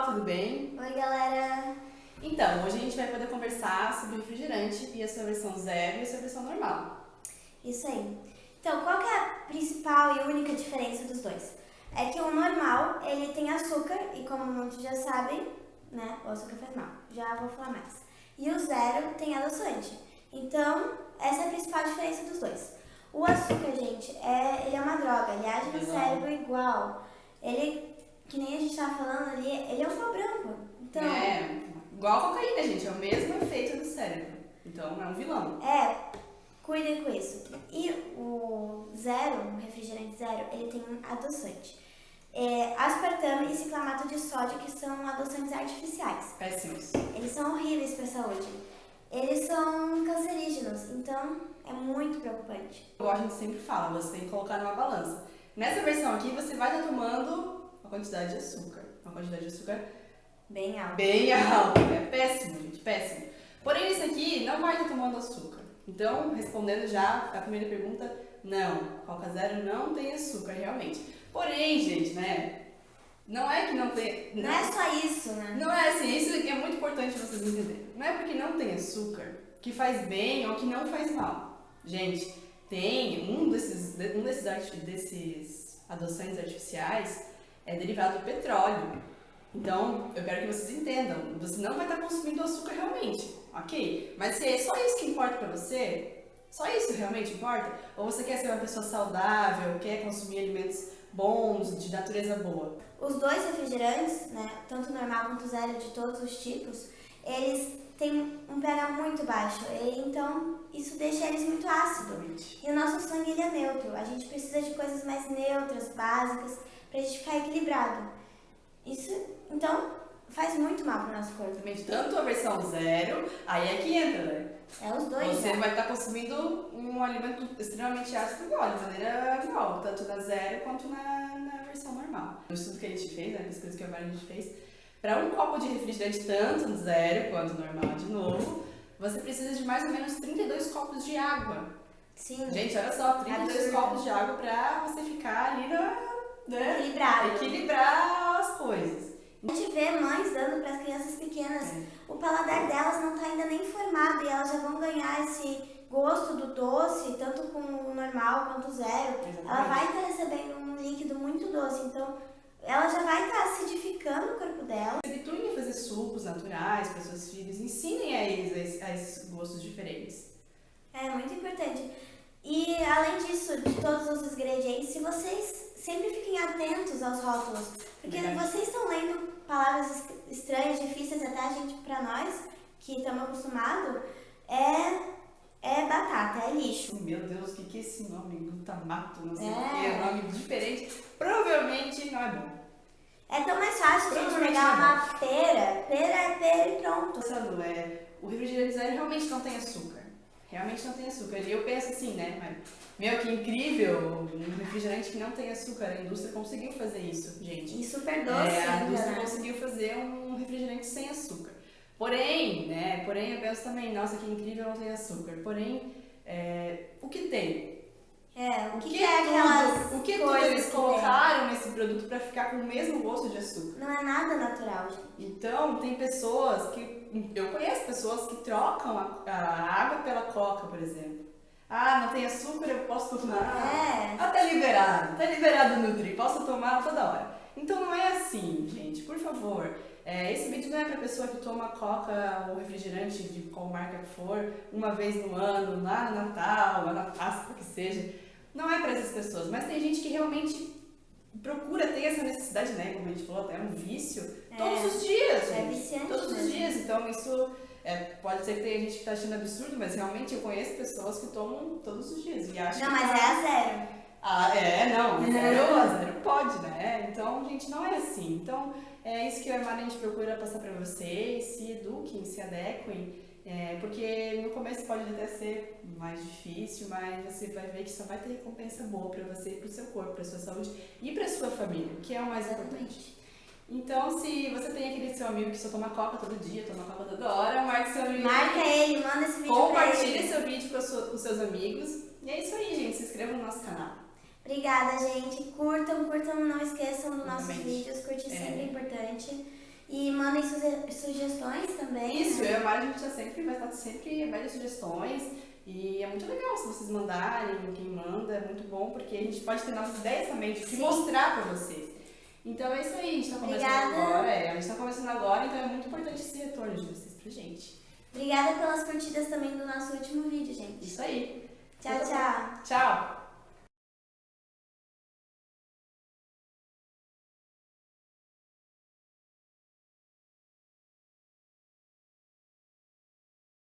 pessoal, tudo bem? Oi, galera! Então, hoje a gente vai poder conversar sobre refrigerante e a sua versão zero e a sua versão normal. Isso aí. Então, qual que é a principal e única diferença dos dois? É que o normal, ele tem açúcar e como muitos já sabem, né, o açúcar faz mal. Já vou falar mais. E o zero tem adoçante. Então, essa é a principal diferença dos dois. O açúcar, gente, ele é uma droga, ele age no cérebro igual. Ele, que nem a gente estava falando ali, ele é um pó branco. Então, Igual a cocaína, gente, é o mesmo efeito do cérebro. Então, é um vilão. cuidem com isso. E o zero, o refrigerante zero, ele tem um adoçante. Aspartame e ciclamato de sódio, que são adoçantes artificiais. Péssimos. Eles são horríveis para a saúde. Eles são cancerígenos, então é muito preocupante. Igual a gente sempre fala, você tem que colocar numa balança. Nessa versão aqui, você vai estar tomando uma quantidade de açúcar. Uma quantidade de açúcar Bem alto. bem alta. É péssimo, gente, péssimo. Porém, esse aqui não vai estar tomando açúcar. Então, respondendo já a primeira pergunta, não. Coca Zero não tem açúcar, realmente. Porém, gente, né? Não é que não tem... Não é só isso, né? Não é assim, isso é muito importante vocês entenderem. Não é porque não tem açúcar que faz bem ou que não faz mal. Gente, tem um desses adoçantes artificiais é derivado do petróleo. Então, eu quero que vocês entendam, você não vai estar consumindo açúcar realmente, ok? Mas se é só isso que importa pra você, só isso realmente importa? Ou você quer ser uma pessoa saudável, quer consumir alimentos bons, de natureza boa? Os dois refrigerantes, né, tanto normal quanto zero, de todos os tipos, eles têm um pH muito baixo, então isso deixa eles muito ácidos. E o nosso sangue ele é neutro, a gente precisa de coisas mais neutras, básicas, pra gente ficar equilibrado. Isso, então, faz muito mal pro nosso corpo. Exatamente, tanto a versão zero, aí é que entra, né? É os dois. Você vai estar consumindo um alimento extremamente ácido igual, de maneira igual, tanto na zero quanto na versão normal. No estudo que a gente fez, na pesquisa que a gente fez, para um copo de refrigerante, tanto no zero quanto normal de novo, você precisa de mais ou menos 32 copos de água. Sim. Gente, olha só, 32 copos de água para você ficar ali equilibrar as coisas. A gente vê mães dando para as crianças pequenas, o paladar delas não está ainda nem formado e elas já vão ganhar esse gosto do doce, tanto com o normal quanto o zero. Exatamente. Ela vai estar recebendo um líquido muito doce, então ela já vai estar acidificando o corpo dela. Se habituem a fazer sucos naturais para seus filhos, ensinem a eles a esses gostos diferentes. É muito importante. E além disso, de todos os ingredientes, se vocês sempre fiquem atentos aos rótulos, porque vocês estão lendo palavras estranhas, difíceis até a gente, pra nós, que estamos acostumados, é batata, é lixo. Meu Deus, o que é esse nome? Glutamato, não sei o que, é um nome diferente. Provavelmente não é bom. É tão mais fácil a gente pegar uma pera é pera e pronto. Pensando, o refrigerante zero realmente não tem açúcar. Realmente não tem açúcar. E eu penso assim, né? Meu, que incrível! Um refrigerante que não tem açúcar. A indústria conseguiu fazer isso, gente. E super doce. A indústria conseguiu fazer um refrigerante sem açúcar. Porém, eu penso também, nossa, que incrível, não tem açúcar. Porém, o que tem? O que é aquelas O que tudo eles colocaram nesse produto para ficar com o mesmo gosto de açúcar? Não é nada natural, gente. Então, tem pessoas que... Eu conheço pessoas que trocam a água pela coca, por exemplo. Ah, não tem açúcar, eu posso tomar. Tá liberado o Nutri, posso tomar toda hora. Então não é assim, gente, por favor. Esse vídeo não é pra pessoa que toma coca ou refrigerante de qual marca for, uma vez no ano, lá no Natal, lá na Páscoa, que seja. Não é pra essas pessoas, mas tem gente que realmente procura ter essa necessidade, né? Como a gente falou, até um vício, todos os dias, gente. É viciante. Todos os dias, então isso... pode ser que tenha gente que tá achando absurdo, mas realmente eu conheço pessoas que tomam todos os dias e acham Não, mas é a zero. A zero pode, né? Então, gente, não é assim. Então, é isso que a Armada a gente procura passar pra vocês, se eduquem, se adequem, porque no começo pode até ser mais difícil, mas você vai ver que só vai ter recompensa boa pra você, pro seu corpo, pra sua saúde e pra sua família, que é o mais importante. Então, se você tem aquele seu amigo que só toma coca todo dia, toma coca toda hora, marque seu amigo. Marca ele, manda esse vídeo compartilhe pra ele. seu vídeo com os seus amigos. E é isso aí, gente. Se inscreva no nosso canal. Obrigada, gente. Curtam, não esqueçam dos nossos vídeos. Curtir sempre é importante. E mandem sugestões também. Isso, eu e a Mari, a gente vai estar sempre várias sugestões. E é muito legal se vocês mandarem, quem manda, é muito bom, porque a gente pode ter nossas ideias também, de mostrar pra vocês. Então é isso aí, a gente tá começando agora. A gente tá começando agora, então é muito importante esse retorno de vocês pra gente. Obrigada pelas curtidas também do nosso último vídeo, gente. Isso aí.